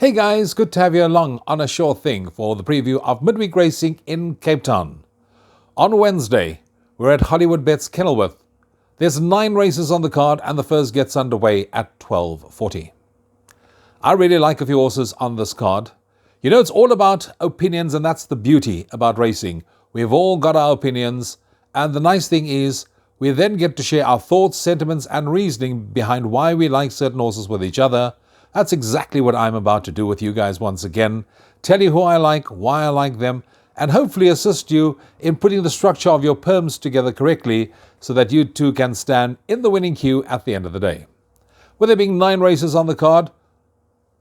Hey guys, good to have you along on a sure thing for the preview of midweek racing in Cape Town. On Wednesday, we're at Hollywoodbets Kenilworth. There's 9 races on the card and the first gets underway at 12:40. I really like a few horses on this card. You know, it's all about opinions, and that's the beauty about racing. We've all got our opinions, and the nice thing is we then get to share our thoughts, sentiments and reasoning behind why we like certain horses with each other. That's exactly what I'm about to do with you guys once again. Tell you who I like, why I like them, and hopefully assist you in putting the structure of your perms together correctly so that you too can stand in the winning queue at the end of the day. With there being 9 races on the card,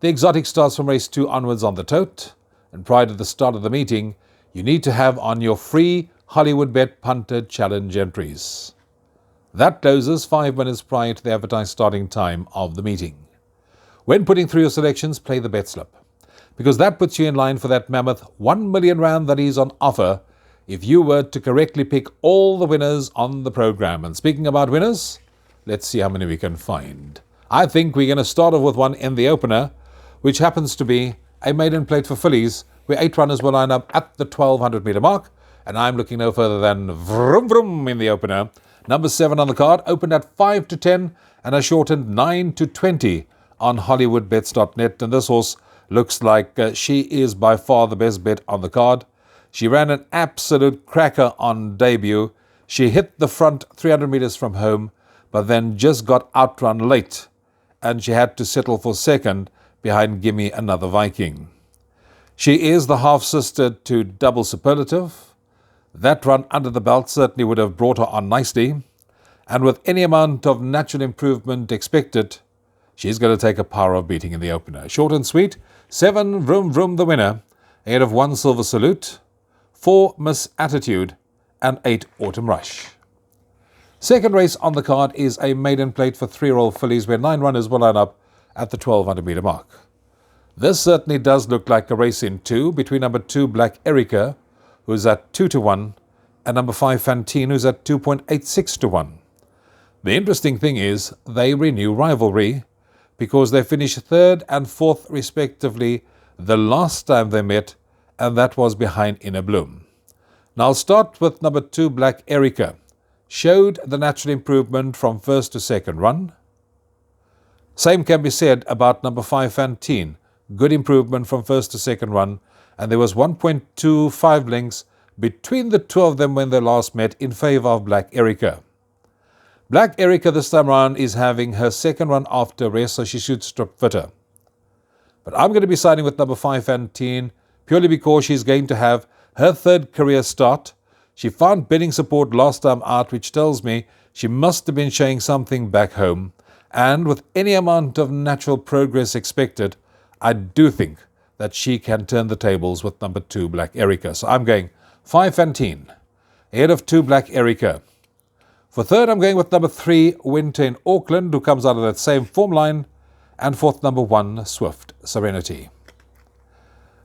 the exotic starts from race 2 onwards on the tote, and prior to the start of the meeting, you need to have on your free Hollywoodbet Punter Challenge entries. That closes 5 minutes prior to the advertised starting time of the meeting. When putting through your selections, play the bet slip, because that puts you in line for that mammoth 1 million rand that is on offer if you were to correctly pick all the winners on the program. And speaking about winners, let's see how many we can find. I think we're going to start off with one in the opener, which happens to be a maiden plate for fillies, where 8 runners will line up at the 1200 meter mark, and I'm looking no further than Vroom Vroom in the opener. Number 7 on the card, opened at 5 to 10 and has shortened 9 to 20 on Hollywoodbets.net, and this horse looks like she is by far the best bet on the card. She ran an absolute cracker on debut. She hit the front 300 meters from home, but then just got outrun late, and she had to settle for second behind Gimme Another Viking. She is the half-sister to Double Superlative. That run under the belt certainly would have brought her on nicely, and with any amount of natural improvement expected, she's going to take a power of beating in the opener. Short and sweet, 7 Vroom Vroom the winner, ahead of 1 Silver Salute, 4 Miss Attitude, and 8 Autumn Rush. Second race on the card is a maiden plate for 3-year-old fillies, where 9 runners will line up at the 1200 meter mark. This certainly does look like a race in 2 between number 2 Black Erica, who's at 2 to 1, and number 5 Fantine, who's at 2.86 to 1. The interesting thing is they renew rivalry, because they finished 3rd and 4th respectively the last time they met, and that was behind In a Bloom. Now I'll start with number 2 Black Erica. Showed the natural improvement from first to second run. Same can be said about number 5 Fantine. Good improvement from first to second run, and there was 1.25 lengths between the two of them when they last met in favour of Black Erica. Black Erica this time around is having her second run after rest, so she should strip fitter. But I'm going to be siding with number 5 Fantine purely because she's going to have her 3rd career start. She found betting support last time out, which tells me she must have been showing something back home. And with any amount of natural progress expected, I do think that she can turn the tables with number 2 Black Erica. So I'm going 5 Fantine, ahead of 2 Black Erica. For 3rd, I'm going with number 3, Winter in Auckland, who comes out of that same form line, and 4th, number 1, Swift Serenity.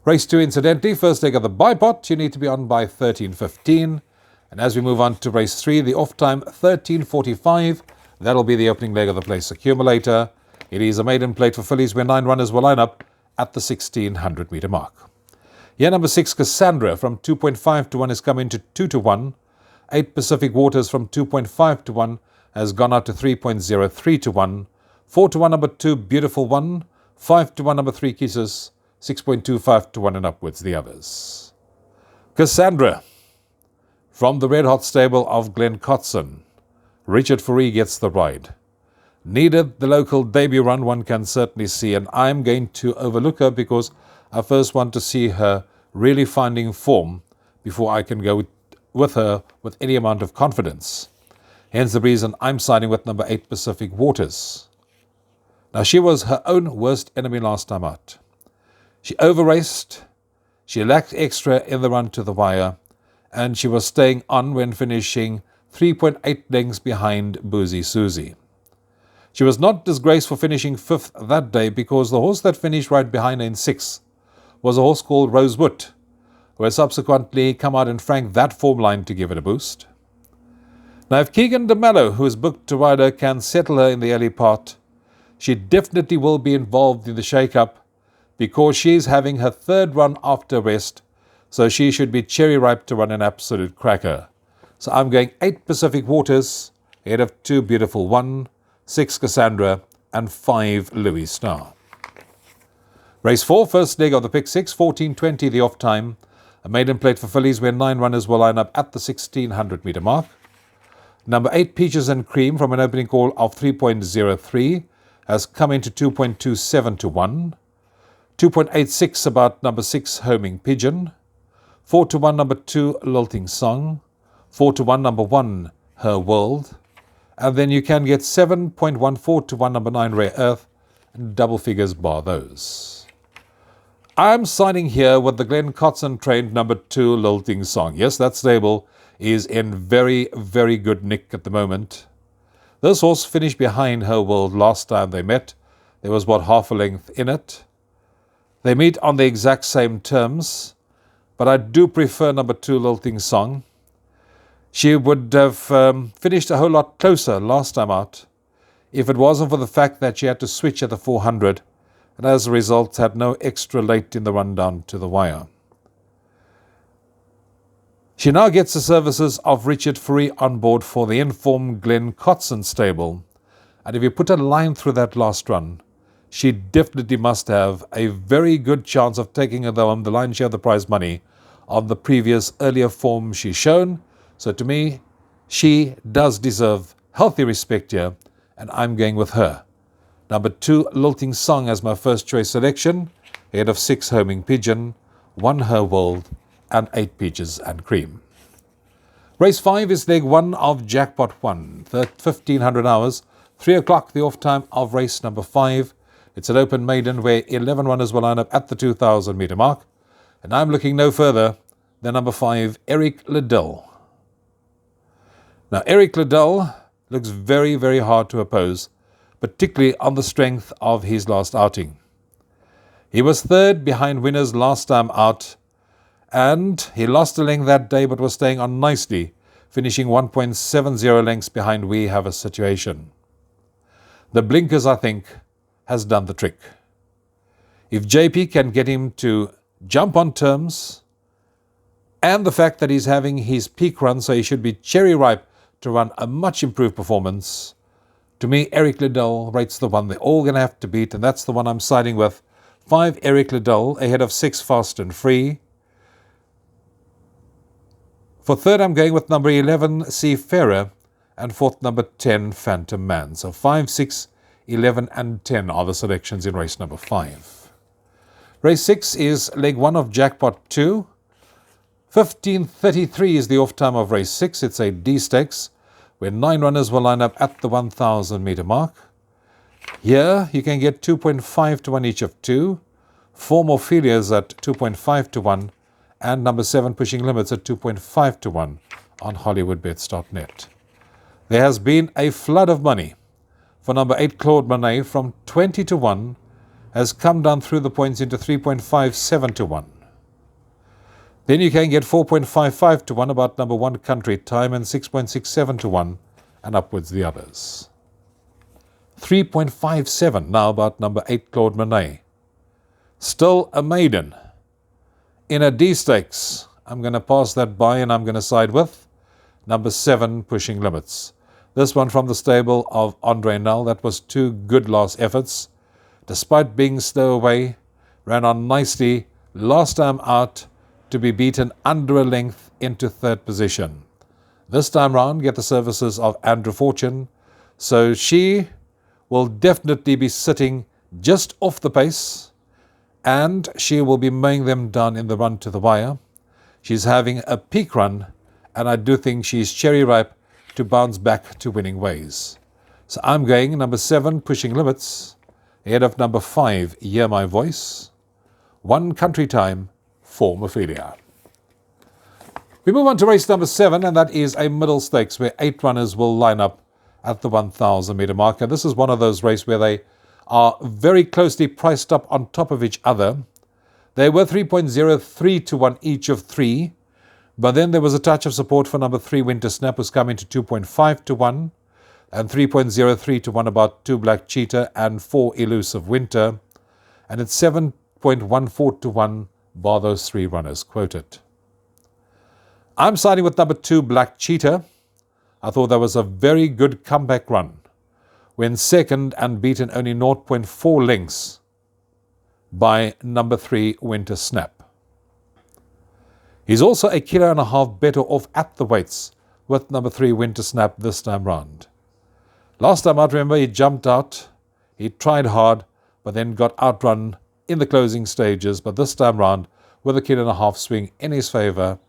Race 2, incidentally, first leg of the bipot, you need to be on by 13:15, and as we move on to race 3, the off time 13:45, that'll be the opening leg of the place accumulator. It is a maiden plate for fillies, where 9 runners will line up at the 1600 meter mark. Here, number 6, Cassandra, from 2.5 to 1 has come into 2 to 1. 8 Pacific Waters from 2.5 to 1 has gone out to 3.03 to 1. 4 to 1, number 2, Beautiful One. 5 to 1, number 3, Kisses. 6.25 to 1 and upwards the others. Cassandra, from the red hot stable of Glenn Cotson. Richard Fourie gets the ride. Needed the local debut run, one can certainly see, and I'm going to overlook her because I first want to see her really finding form before I can go with her with any amount of confidence. Hence the reason I'm siding with number 8 Pacific Waters. Now, she was her own worst enemy last time out. She overraced, she lacked extra in the run to the wire, and she was staying on when finishing 3.8 lengths behind Boozy Susie. She was not disgraced for finishing 5th that day, because the horse that finished right behind her in 6th was a horse called Rosewood, who has subsequently come out and franked that form line to give it a boost. Now, if Keegan DeMello, who is booked to ride her, can settle her in the early part, she definitely will be involved in the shake-up, because she's having her third run after rest, so she should be cherry ripe to run an absolute cracker. So I'm going 8 Pacific Waters, ahead of 2 Beautiful 1, 6 Cassandra, and 5 Louis Star. Race 4, first leg of the pick 6, 14:20 the off time. A maiden plate for fillies where 9 runners will line up at the 1600 metre mark. Number 8, Peaches and Cream, from an opening call of 3.03, has come into 2.27 to 1. 2.86 about number 6, Homing Pigeon. 4 to 1, number 2, Lilting Song. 4 to 1, number 1, Her World. And then you can get 7.14 to 1, number 9, Rare Earth, and double figures bar those. I'm signing here with the Glenn Cotson trained number 2, Lilting Song. Yes, that stable is in very, very good nick at the moment. This horse finished behind Her World last time they met. There was about half a length in it. They meet on the exact same terms, but I do prefer number 2, Lilting Song. She would have finished a whole lot closer last time out if it wasn't for the fact that she had to switch at the 400, and as a result had no extra late in the run down to the wire. She now gets the services of Richard Fourie on board for the informed Glenn Cotson stable, and if you put a line through that last run, she definitely must have a very good chance of taking the lion's share of the prize money on the previous earlier form she's shown. So to me, she does deserve healthy respect here, and I'm going with her. Number 2, Lilting Song as my first choice selection, ahead of 6, Homing Pigeon, 1, Her World, and 8, Peaches and Cream. Race 5 is leg 1 of Jackpot 1, 1500 hours, 3 o'clock the off time of race number 5. It's an open maiden where 11 runners will line up at the 2000 metre mark, and I'm looking no further than number 5, Eric Liddell. Now, Eric Liddell looks very, very hard to oppose, particularly on the strength of his last outing. He was third behind winners last time out, and he lost a length that day but was staying on nicely, finishing 1.70 lengths behind We Have a Situation. The blinkers, I think, has done the trick. If JP can get him to jump on terms, and the fact that he's having his peak run, so he should be cherry ripe to run a much improved performance, to me, Eric Liddell rates the one they're all going to have to beat, and that's the one I'm siding with. 5, Eric Liddell, ahead of 6, Fast and Free. For third, I'm going with number 11, Seafarer, and fourth, number 10, Phantom Man. So 5, 6, 11, and 10 are the selections in race number 5. Race 6 is leg 1 of Jackpot 2. 15:33 is the off time of race 6. It's a D stakes where 9 runners will line up at the 1000 metre mark. Here you can get 2.5 to 1 each of 2, 4 Morphelias at 2.5 to 1, and number 7 Pushing Limits at 2.5 to 1 on Hollywoodbets.net. There has been a flood of money for number 8 Claude Monet from 20 to 1, has come down through the points into 3.57 to 1. Then you can get 4.55 to 1 about number 1 Country Time and 6.67 to 1 and upwards the others. 3.57 now about number 8 Claude Monet. Still a maiden. In a D stakes, I'm going to pass that by and I'm going to side with number 7 Pushing Limits. This one from the stable of Andre Null. That was 2 good last efforts. Despite being stowaway, ran on nicely last time out to be beaten under a length into third position. This time round, get the services of Andrew Fortune, so she will definitely be sitting just off the pace, and she will be mowing them down in the run to the wire. She's having a peak run, and I do think she's cherry ripe to bounce back to winning ways. So I'm going number 7, Pushing Limits, ahead of number 5, Hear My Voice, 1 Country Time, 4 Morphelia. We move on to race number 7, and that is a middle stakes where 8 runners will line up at the 1000 metre mark. And this is one of those races where they are very closely priced up on top of each other. They were 3.03 to 1 each of 3, but then there was a touch of support for number 3 Winter Snap, who's coming to 2.5 to 1, and 3.03 to 1 about 2 Black Cheetah and 4 Elusive Winter. And it's 7 0.14 to 1, bar those 3 runners quoted. I'm siding with number 2, Black Cheetah. I thought that was a very good comeback run when second and beaten only 0.4 lengths by number 3, Winter Snap. He's also a kilo and a half better off at the weights with number 3, Winter Snap, this time round. Last time out, remember, he jumped out, he tried hard, but then got outrun in the closing stages. But this time round, with a kilo and a half swing in his favour,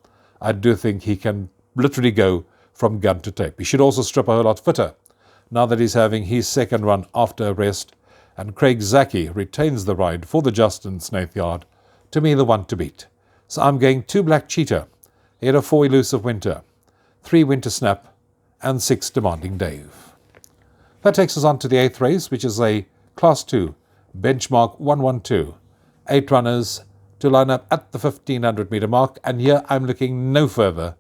I do think he can literally go from gun to tape. He should also strip a whole lot fitter now that he's having his second run after a rest, and Craig Zaki retains the ride for the Justin Snaith Yard. To me, the one to beat. So I'm going 2, Black Cheetah, ahead of 4, Elusive Winter, 3, Winter Snap, and 6, Demanding Dave. That takes us on to the 8th race, which is a Class 2, benchmark 112. 8 runners to line up at the 1500 metre mark, and here I'm looking no further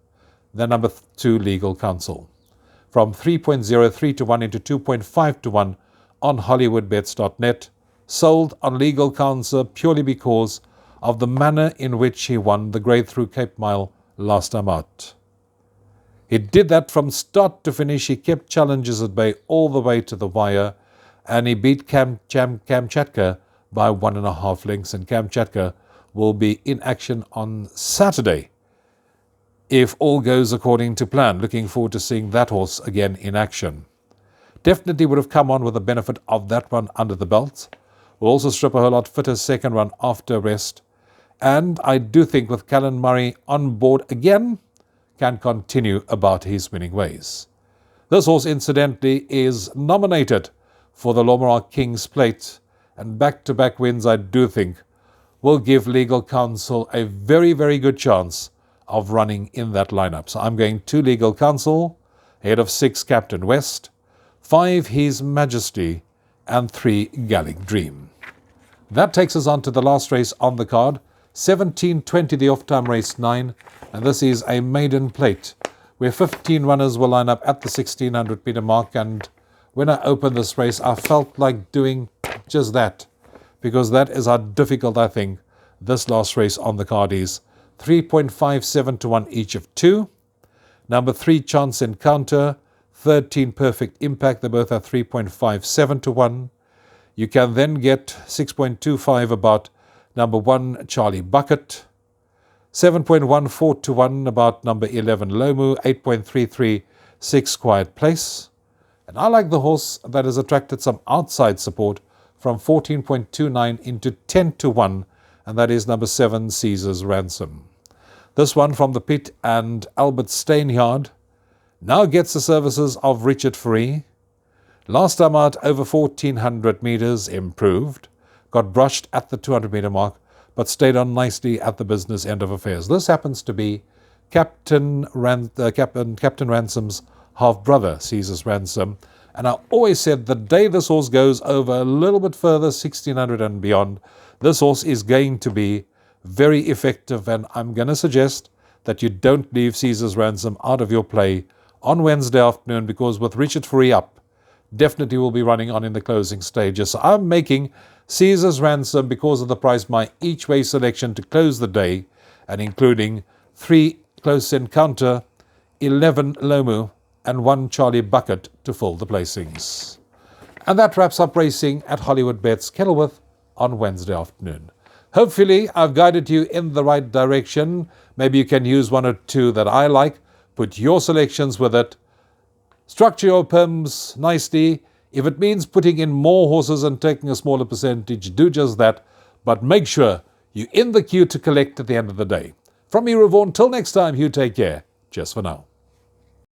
than number 2, Legal Counsel. From 3.03 to 1 into 2.5 to 1 on Hollywoodbets.net, sold on Legal Counsel purely because of the manner in which he won the Grade Through Cape Mile last time out. He did that from start to finish. He kept challenges at bay all the way to the wire, and he beat Kamchatka by 1.5 lengths, and Kamchatka will be in action on Saturday if all goes according to plan. Looking forward to seeing that horse again in action. Definitely would have come on with the benefit of that one under the belt. Will also strip a whole lot fitter second run after rest. And I do think with Callan Murray on board again, can continue about his winning ways. This horse, incidentally, is nominated for the Lomara King's Plate, and back-to-back wins, I do think, will give Legal Counsel a very, very good chance of running in that lineup. So I'm going 2, Legal Counsel, ahead of 6, Captain West, 5, His Majesty, and 3, Gallic Dream. That takes us on to the last race on the card, 1720, the off-time race 9, and this is a maiden plate where 15 runners will line up at the 1600 metre mark. And when I opened this race, I felt like doing just that, because that is how difficult I think this last race on the card is. 3.57 to 1 each of 2. Number 3, Chance Encounter, 13, Perfect Impact. They both are 3.57 to 1. You can then get 6.25 about number 1, Charlie Bucket. 7.14 to 1 about number 11, Lomu. 8.33, 6, Quiet Place. And I like the horse that has attracted some outside support from 14.29 into 10 to 1, and that is number 7, Caesar's Ransom. This one from the Pit and Albert Steinyard now gets the services of Richard Free. Last time out, over 1400 metres, improved, got brushed at the 200 metre mark, but stayed on nicely at the business end of affairs. This happens to be Captain Ransom's half-brother, Caesar's Ransom. And I always said the day this horse goes over a little bit further, 1600 and beyond, this horse is going to be very effective. And I'm going to suggest that you don't leave Caesar's Ransom out of your play on Wednesday afternoon, because with Richard Free up, definitely will be running on in the closing stages. So I'm making Caesar's Ransom, because of the price, my each way selection to close the day, and including 3, Close Encounter, 11, Lomu, and 1, Charlie Bucket to fill the placings. And that wraps up racing at Hollywoodbets Kenilworth on Wednesday afternoon. Hopefully I've guided you in the right direction. Maybe you can use 1 or 2 that I like. Put your selections with it. Structure your PIMs nicely. If it means putting in more horses and taking a smaller percentage, do just that. But make sure you're in the queue to collect at the end of the day. From me, Rouvaun, till next time, you take care. Cheers for now.